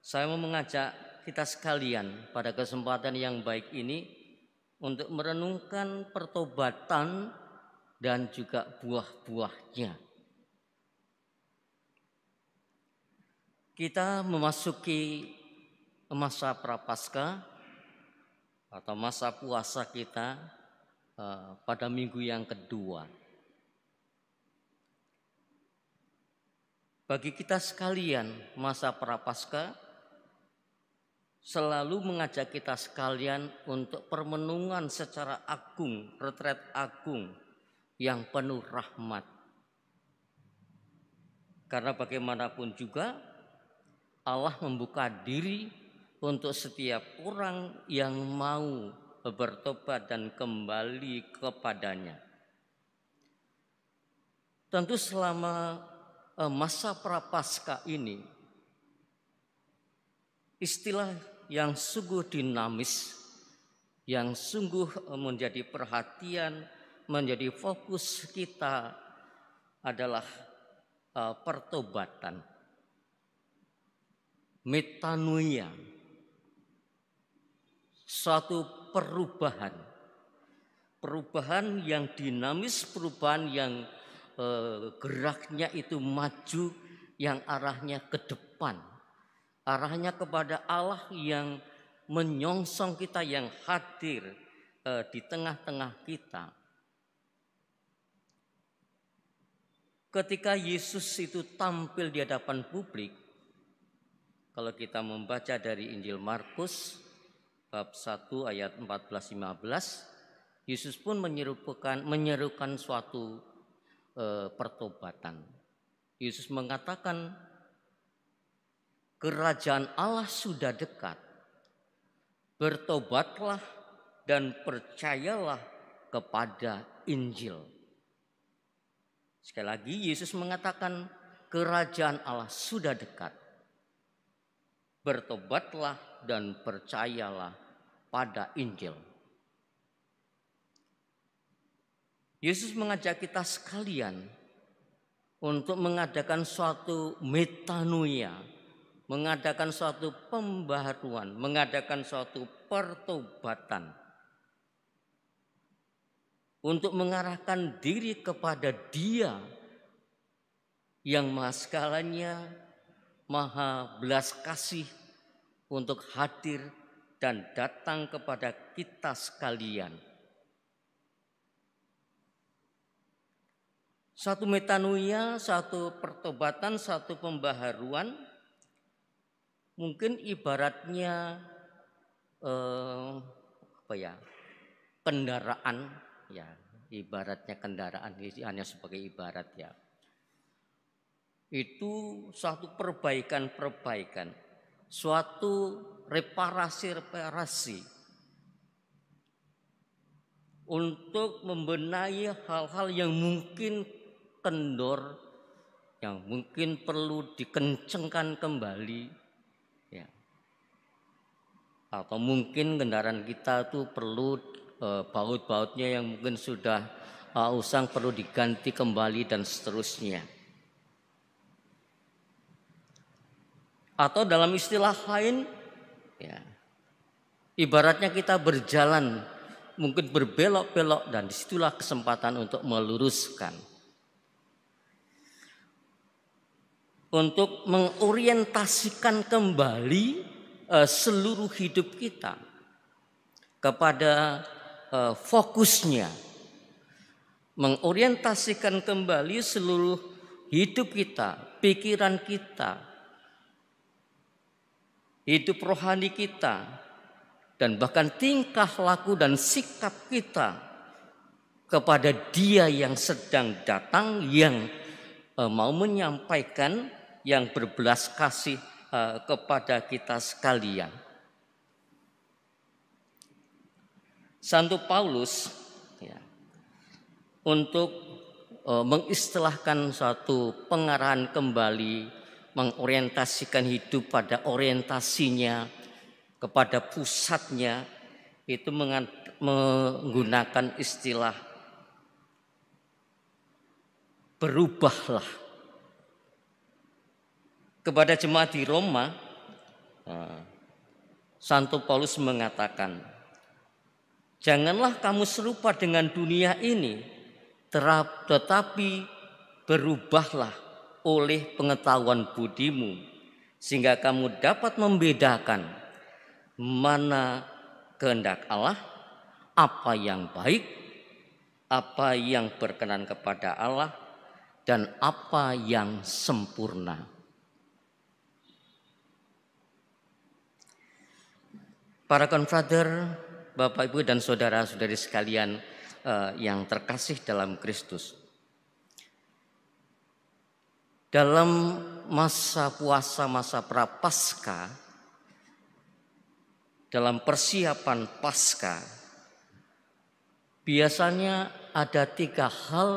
Saya mau mengajak kita sekalian pada kesempatan yang baik ini untuk merenungkan pertobatan dan juga buah-buahnya. Kita memasuki masa Prapaskah atau masa puasa kita pada minggu yang kedua. Bagi kita sekalian, masa Prapaskah selalu mengajak kita sekalian untuk permenungan secara agung, retret agung yang penuh rahmat. Karena bagaimanapun juga Allah membuka diri untuk setiap orang yang mau bertobat dan kembali kepadanya. Tentu selama masa Prapaskah ini, istilah yang sungguh dinamis, yang sungguh menjadi perhatian, menjadi fokus kita adalah pertobatan. Metanoia, suatu perubahan yang dinamis, perubahan yang geraknya itu maju, yang arahnya ke depan, arahnya kepada Allah yang menyongsong kita, yang hadir di tengah-tengah kita. Ketika Yesus itu tampil di hadapan publik, kalau kita membaca dari Injil Markus bab 1 ayat 14-15, Yesus pun menyerukan suatu pertobatan. Yesus mengatakan, kerajaan Allah sudah dekat. Bertobatlah dan percayalah kepada Injil. Sekali lagi Yesus mengatakan, kerajaan Allah sudah dekat. Bertobatlah dan percayalah pada Injil. Yesus mengajak kita sekalian untuk mengadakan suatu metanoia, mengadakan suatu pembaharuan, mengadakan suatu pertobatan, untuk mengarahkan diri kepada Dia yang maha segalanya, maha belas kasih, untuk hadir dan datang kepada kita sekalian. Satu metanoia, satu pertobatan, satu pembaharuan, mungkin ibaratnya kendaraan, ya, ibaratnya kendaraan, hanya sebagai ibarat ya. Itu suatu perbaikan, suatu reparasi untuk membenahi hal-hal yang mungkin kendor, yang mungkin perlu dikencengkan kembali, ya. Atau mungkin kendaraan kita tuh perlu baut-bautnya yang mungkin sudah usang, perlu diganti kembali dan seterusnya. Atau dalam istilah lain, ya, ibaratnya kita berjalan, mungkin berbelok-belok, dan disitulah kesempatan untuk meluruskan, untuk mengorientasikan kembali seluruh hidup kita kepada fokusnya, mengorientasikan kembali seluruh hidup kita, pikiran kita, hidup rohani kita, dan bahkan tingkah laku dan sikap kita kepada Dia yang sedang datang, yang mau menyampaikan, yang berbelas kasih kepada kita sekalian. Santo Paulus, ya, untuk mengistilahkan suatu pengarahan kembali, mengorientasikan hidup pada orientasinya, kepada pusatnya, itu menggunakan istilah berubahlah. Kepada jemaat di Roma, Santo Paulus mengatakan, janganlah kamu serupa dengan dunia ini, tetapi berubahlah oleh pengetahuan budimu, sehingga kamu dapat membedakan mana kehendak Allah, apa yang baik, apa yang berkenan kepada Allah, dan apa yang sempurna. Para konfrater, Bapak, Ibu, dan saudara-saudari sekalian yang terkasih dalam Kristus. Dalam masa puasa, masa prapaskah, dalam persiapan Paskah, biasanya ada 3 hal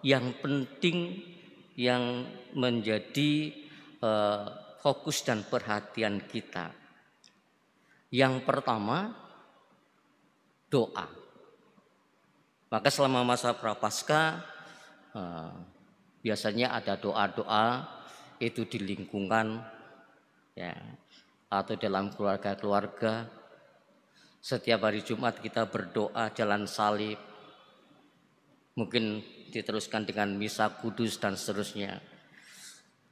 yang penting yang menjadi fokus dan perhatian kita. Yang pertama, doa. Maka selama masa prapaskah biasanya ada doa-doa itu di lingkungan, ya, atau dalam keluarga-keluarga. Setiap hari Jumat kita berdoa jalan salib, mungkin diteruskan dengan misa kudus dan seterusnya.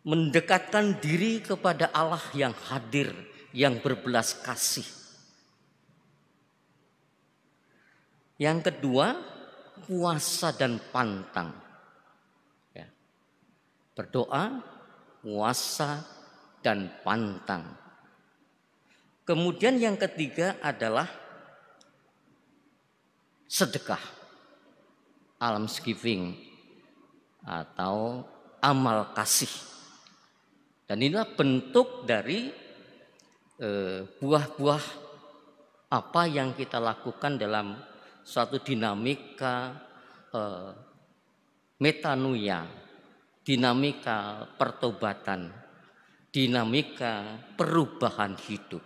Mendekatkan diri kepada Allah yang hadir, yang berbelas kasih. Yang kedua, puasa dan pantang. Ya. Berdoa, puasa, dan pantang. Kemudian yang ketiga adalah sedekah, almsgiving atau amal kasih. Dan inilah bentuk dari buah-buah apa yang kita lakukan dalam suatu dinamika metanoia, dinamika pertobatan, dinamika perubahan hidup.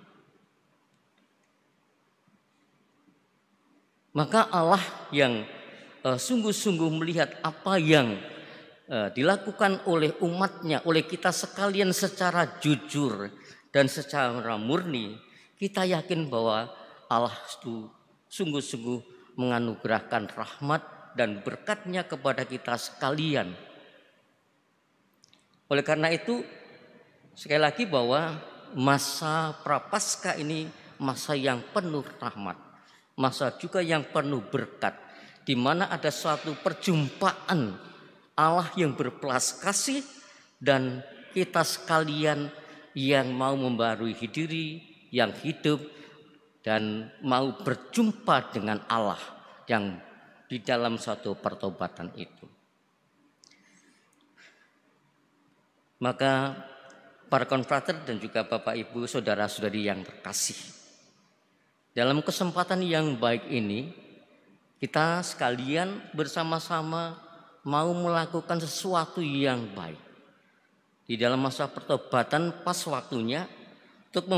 Maka Allah yang sungguh-sungguh melihat apa yang dilakukan oleh umatnya, oleh kita sekalian secara jujur dan secara murni, kita yakin bahwa Allah itu sungguh-sungguh menganugerahkan rahmat dan berkat-Nya kepada kita sekalian. Oleh karena itu, sekali lagi bahwa masa prapaskah ini masa yang penuh rahmat, masa juga yang penuh berkat, di mana ada suatu perjumpaan Allah yang berbelas kasih dan kita sekalian yang mau membarui diri, yang hidup dan mau berjumpa dengan Allah yang di dalam suatu pertobatan itu. Maka para konfrater dan juga Bapak, Ibu, saudara-saudari yang terkasih, dalam kesempatan yang baik ini kita sekalian bersama-sama mau melakukan sesuatu yang baik. Di dalam masa pertobatan pas waktunya untuk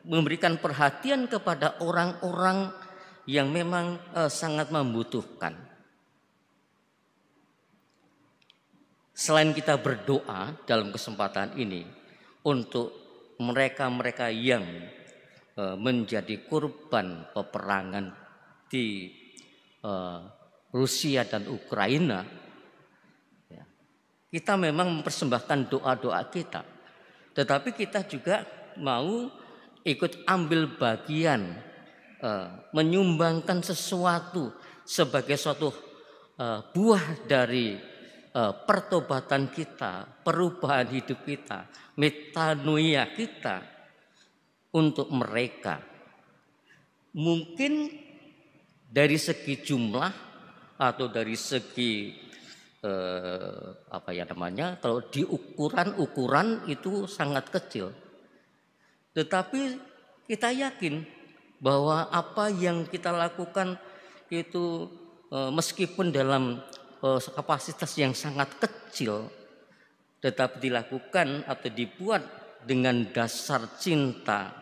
memberikan perhatian kepada orang-orang yang memang sangat membutuhkan. Selain kita berdoa dalam kesempatan ini untuk mereka-mereka yang menjadi korban peperangan di Rusia dan Ukraina, kita memang mempersembahkan doa-doa kita, tetapi kita juga mau ikut ambil bagian, menyumbangkan sesuatu sebagai suatu buah dari pertobatan kita, perubahan hidup kita, metanoia kita untuk mereka. Mungkin dari segi jumlah atau dari segi kalau di ukuran itu sangat kecil, tetapi kita yakin bahwa apa yang kita lakukan itu meskipun dalam kapasitas yang sangat kecil, tetapi dilakukan atau dibuat dengan dasar cinta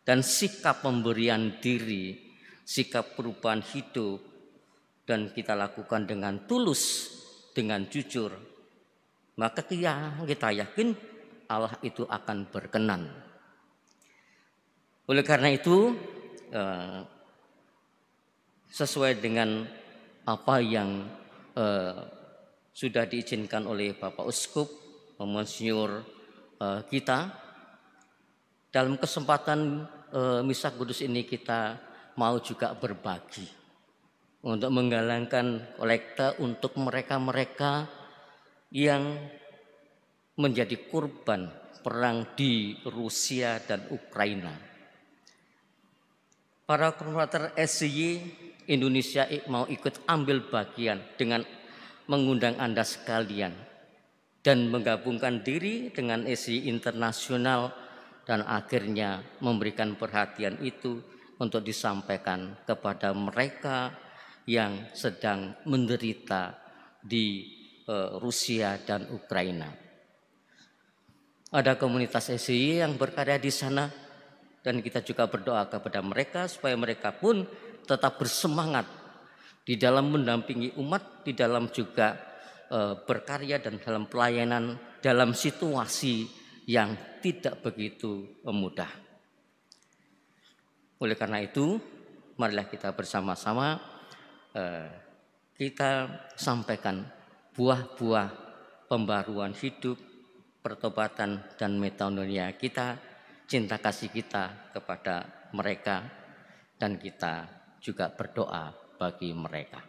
dan sikap pemberian diri, sikap perubahan hidup, dan kita lakukan dengan tulus, dengan jujur, maka kita yakin Allah itu akan berkenan. Oleh karena itu, sesuai dengan apa yang sudah diizinkan oleh Bapak Uskup, Monsinyur kita, dalam kesempatan Misa Kudus ini kita mau juga berbagi untuk menggalangkan kolekte untuk mereka-mereka yang menjadi korban perang di Rusia dan Ukraina. Para konfrater SCY Indonesia mau ikut ambil bagian dengan mengundang Anda sekalian dan menggabungkan diri dengan SCY internasional dan akhirnya memberikan perhatian itu untuk disampaikan kepada mereka yang sedang menderita di Rusia dan Ukraina. Ada komunitas SCY yang berkarya di sana dan kita juga berdoa kepada mereka supaya mereka pun tetap bersemangat di dalam mendampingi umat, di dalam juga berkarya dan dalam pelayanan dalam situasi yang tidak begitu mudah. Oleh karena itu, marilah kita bersama-sama kita sampaikan buah-buah pembaruan hidup, pertobatan dan metanoia kita, cinta kasih kita kepada mereka, dan kita juga berdoa bagi mereka.